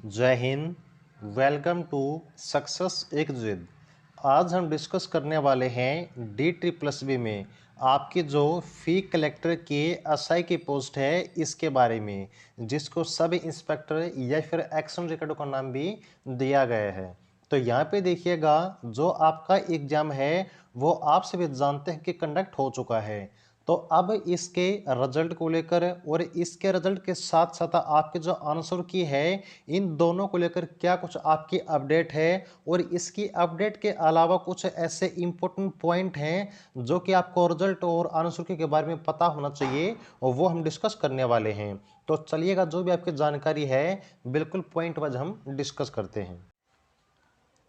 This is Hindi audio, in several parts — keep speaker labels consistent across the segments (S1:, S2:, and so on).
S1: जय हिंद। वेलकम टू सक्सेस एक जिद। आज हम डिस्कस करने वाले हैं D++ में आपकी जो फी कलेक्टर के एसआई की पोस्ट है इसके बारे में, जिसको सब इंस्पेक्टर या फिर एक्शन रिकॉर्ड का नाम भी दिया गया है। तो यहाँ पे देखिएगा, जो आपका एग्जाम है वो आप सभी जानते हैं कि कंडक्ट हो चुका है। तो अब इसके रिजल्ट को लेकर और इसके रिजल्ट के साथ साथ आपके जो आंसर की है, इन दोनों को लेकर क्या कुछ आपकी अपडेट है, और इसकी अपडेट के अलावा कुछ ऐसे इंपॉर्टेंट पॉइंट हैं जो कि आपको रिजल्ट और आंसर की के बारे में पता होना चाहिए, और वो हम डिस्कस करने वाले हैं। तो चलिएगा, जो भी आपकी जानकारी है बिल्कुल पॉइंट वाइज हम डिस्कस करते हैं।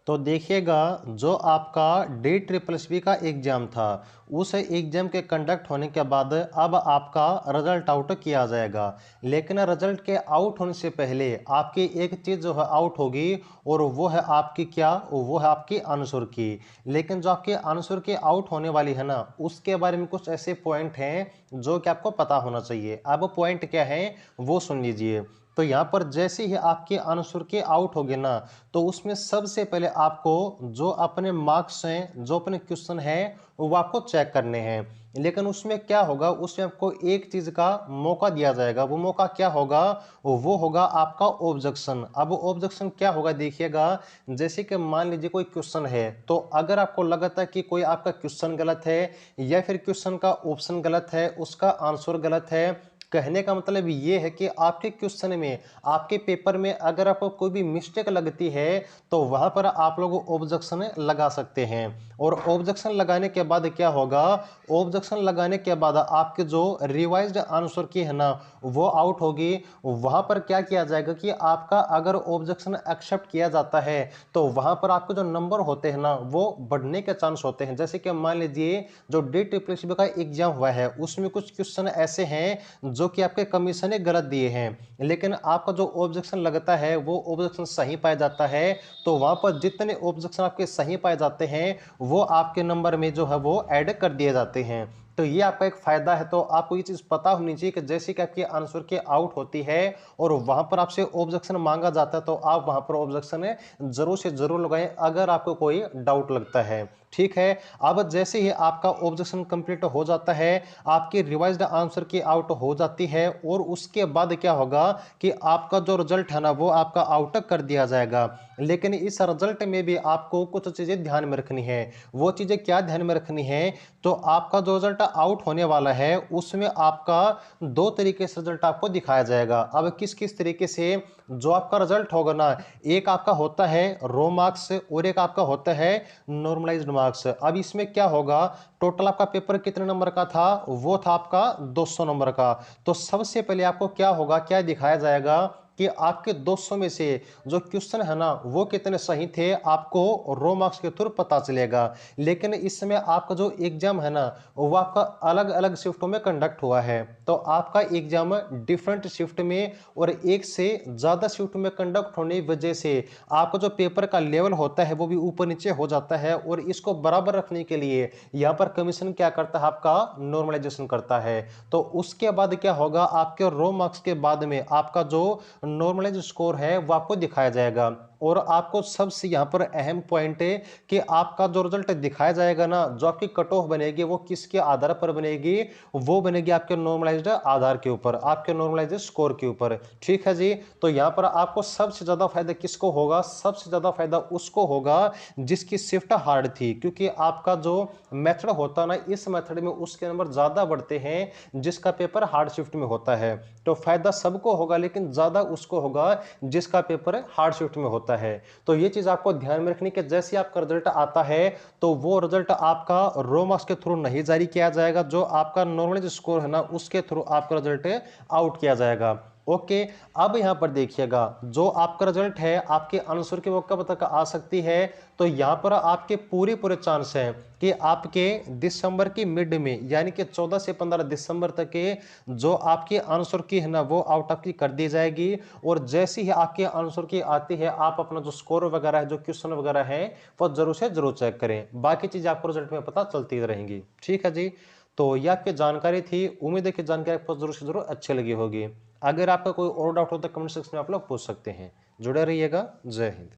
S1: तो देखिएगा, जो आपका D++ का एग्जाम था, उस एग्जाम के कंडक्ट होने के बाद अब आपका रिजल्ट आउट किया जाएगा। लेकिन रिजल्ट के आउट होने से पहले आपकी एक चीज़ जो है आउट होगी, और वो है आपकी क्या, वो है आपकी आंसर की। लेकिन जो आपके आंसर की आउट होने वाली है ना, उसके बारे में कुछ ऐसे पॉइंट हैं जो कि आपको पता होना चाहिए। अब पॉइंट क्या है वो सुन लीजिए। तो यहाँ पर जैसे ही आपके आंसर के आउट होगे ना, तो उसमें सबसे पहले आपको जो अपने मार्क्स हैं, जो अपने क्वेश्चन हैं, वो आपको चेक करने हैं। लेकिन उसमें क्या होगा, उसमें आपको एक चीज का मौका दिया जाएगा। वो मौका क्या होगा, वो होगा आपका ऑब्जेक्शन। अब ऑब्जेक्शन क्या होगा देखिएगा, जैसे कि मान लीजिए कोई क्वेश्चन है, तो अगर आपको लगता है कि कोई आपका क्वेश्चन गलत है या फिर क्वेश्चन का ऑप्शन गलत है, उसका आंसर गलत है, कहने का मतलब ये है कि आपके क्वेश्चन में, आपके पेपर में अगर आपको कोई भी मिस्टेक लगती है, तो वहां पर आप लोग ऑब्जेक्शन लगा सकते हैं। और ऑब्जेक्शन लगाने के बाद क्या होगा, ऑब्जेक्शन लगाने के बाद आपके जो रिवाइज्ड आंसर की है ना, वो आउट होगी। वहां पर क्या किया जाएगा कि आपका अगर ऑब्जेक्शन एक्सेप्ट किया जाता है, तो वहां पर आपके जो नंबर होते हैं ना, वो बढ़ने के चांस होते हैं। जैसे कि मान लीजिए जो D++ का एग्जाम हुआ है, उसमें कुछ क्वेश्चन ऐसे हैं जो कि आपके कमीशन ने गलत दिए हैं, लेकिन आपका जो ऑब्जेक्शन लगता है वो ऑब्जेक्शन सही पाया जाता है। तो वहां पर जितने ऑब्जेक्शन आपके सही पाए जाते हैं, वो आपके नंबर में जो है वो ऐड कर दिए जाते हैं। तो ये आपका एक फायदा है। तो आपको ये चीज पता होनी चाहिए कि जैसे कि आपकी आंसर की आउट होती है और वहां पर आपसे ऑब्जेक्शन मांगा जाता है, तो आप वहां पर ऑब्जेक्शन जरूर से जरूर लगाएं अगर आपको कोई डाउट लगता है। ठीक है। अब जैसे ही आपका ऑब्जेक्शन कंप्लीट हो जाता है, आपकी रिवाइज्ड आंसर की आउट हो जाती है, और उसके बाद क्या होगा कि आपका जो रिजल्ट है ना, वो आपका आउट कर दिया जाएगा। लेकिन इस रिजल्ट में भी आपको कुछ चीजें ध्यान में रखनी है। वो चीजें क्या ध्यान में रखनी है, तो आपका जो रिजल्ट आउट होने वाला है, उसमें आपका दो तरीके से रिजल्ट आपको दिखाया जाएगा। अब किस किस तरीके से जो आपका रिजल्ट होगा ना, एक आपका होता है रो मार्क्स और एक आपका होता है नॉर्मलाइज्ड मार्क्स। अब इसमें क्या होगा, टोटल आपका पेपर कितने नंबर का था, वो था आपका 200 नंबर का। तो सबसे पहले आपको क्या होगा, क्या दिखाया जाएगा कि आपके 200 में से जो क्वेश्चन है ना, वो कितने सही थे, आपको रो मार्क्स के थ्रू पता चलेगा। लेकिन इस समय आपका जो एग्जाम है ना, वो आपका अलग अलग शिफ्टों में कंडक्ट हुआ है। तो आपका एग्जाम डिफरेंट शिफ्ट में और एक से ज्यादा शिफ्ट में कंडक्ट होने की वजह से आपका जो पेपर का लेवल होता है वो भी ऊपर नीचे हो जाता है। और इसको बराबर रखने के लिए यहाँ पर कमीशन क्या करता है, आपका नॉर्मलाइजेशन करता है। तो उसके बाद क्या होगा, आपके रो मार्क्स के बाद में आपका जो नॉर्मलाइज स्कोर है वो आपको दिखाया जाएगा। और आपको सबसे यहाँ पर अहम पॉइंट है कि आपका जो रिजल्ट दिखाया जाएगा ना, जो आपकी कट ऑफ बनेगी वो किसके आधार पर बनेगी, वो बनेगी आपके नॉर्मलाइज्ड आधार के ऊपर, आपके नॉर्मलाइज्ड स्कोर के ऊपर। ठीक है जी। तो यहाँ पर आपको सबसे ज्यादा फायदा किसको होगा, सबसे ज्यादा फायदा उसको होगा जिसकी शिफ्ट हार्ड थी, क्योंकि आपका जो मेथड होता है ना, इस मेथड में उसके नंबर ज्यादा बढ़ते हैं जिसका पेपर हार्ड शिफ्ट में होता है। तो फायदा सबको होगा, लेकिन ज्यादा उसको होगा जिसका पेपर हार्ड शिफ्ट में होता है। तो ये चीज आपको ध्यान में रखनी कि जैसे आपका रिजल्ट आता है, तो वो रिजल्ट आपका रो मार्क्स के थ्रू नहीं जारी किया जाएगा, जो आपका नॉर्मल स्कोर है ना, उसके थ्रू आपका रिजल्ट आउट किया जाएगा। ओके। अब यहां पर देखिएगा, जो आपका रिजल्ट है आपके आंसर के वो कब तक आ सकती है, तो यहां पर आपके पूरे पूरे चांस हैं कि आपके दिसंबर की मिड में, यानी कि 14 से 15 दिसंबर तक के जो आपके आंसर की है ना, वो आउट आपकी कर दी जाएगी। और जैसे ही आपके आंसर की आती है, आप अपना जो स्कोर वगैरह है, जो क्वेश्चन वगैरह है, वो जरूर से जरूर चेक करें। बाकी चीज आपको रिजल्ट में पता चलती रहेंगी। ठीक है जी। तो ये आपकी जानकारी थी। उम्मीद है कि जानकारी आपको जरूर से जरूर अच्छी लगी होगी। अगर आपका कोई और डाउट हो तो कमेंट सेक्शन में आप लोग पूछ सकते हैं। जुड़े रहिएगा। जय हिंद।